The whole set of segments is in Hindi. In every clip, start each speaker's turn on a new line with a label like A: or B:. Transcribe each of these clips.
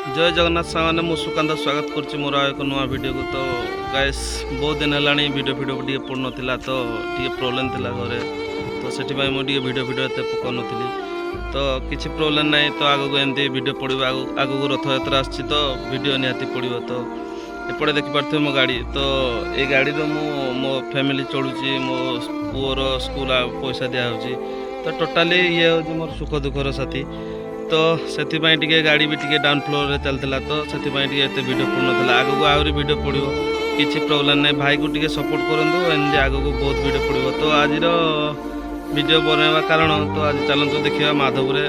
A: जय जगन्नाथ सामने मु सुकांत स्वागत कर मोर एक नुआ वीडियो को। तो गाइस बहुत दिन है वीडियो पड़ नाला तो टी प्रोब्लेम थी घरे तो से मुझे वीडियो एत पकाउ नी तो किसी प्रोब्लेम ना तो आगक एमती वीडियो पड़ो आगक रथ यात्रा आसी तो वीडियो निहाती पड़ो। तो एपटे देखिपे मो गाड़ी तो ये गाड़ी मो फैमिली चलुची मो पुअर स्कूल पैसा दिखाई तो टोटाली ये हूँ मोर सुख दुखर साथी। तो से गाड़ी भी टी डाउन फ्लोर रे चलता तो से एत वीडियो पड़ ना आगक आहरी वीडियो पड़ो किसी प्रोब्लेम ना भाई को टी सपोर्ट करूँ एमती आगक बहुत वीडियो पड़ो। तो आज वीडियो बनवा कारण तो आज चलते देखा माधवपुर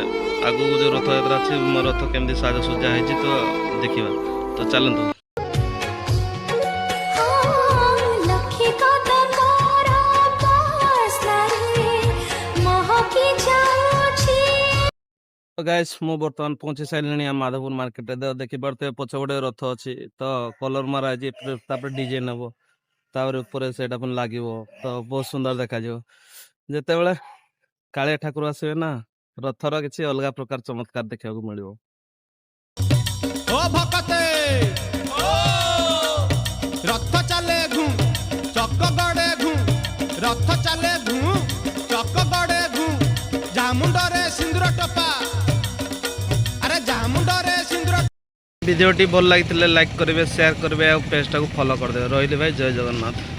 A: आगू जो रथ यात्रा अच्छी मो रथ केमती साजसज्जा है तो देखा तो चलतु। तो गाइस मु बर्तमान पहुंची सारे माधवपुर मार्केट देखी पारे पछपटे रथ अच्छी तो कलर मारा डिजाइन हम तापर से लगे तो बहुत सुंदर देखा जिते बड़े कालिया ठाकुर आसवे ना रथर किसी अलग प्रकार चमत्कार देखा मिले।
B: रथ चले घू चक गड़े घू रथ चले घू चक गड़े घू जामुंडरे सिंदूर टपा अरे जामुंडरे सिंदूर।
A: वीडियोटी भल लगी लाइक करेंगे शेयर करेंगे और पेज टाक फॉलो करदे। रही भाई जय जगन्नाथ।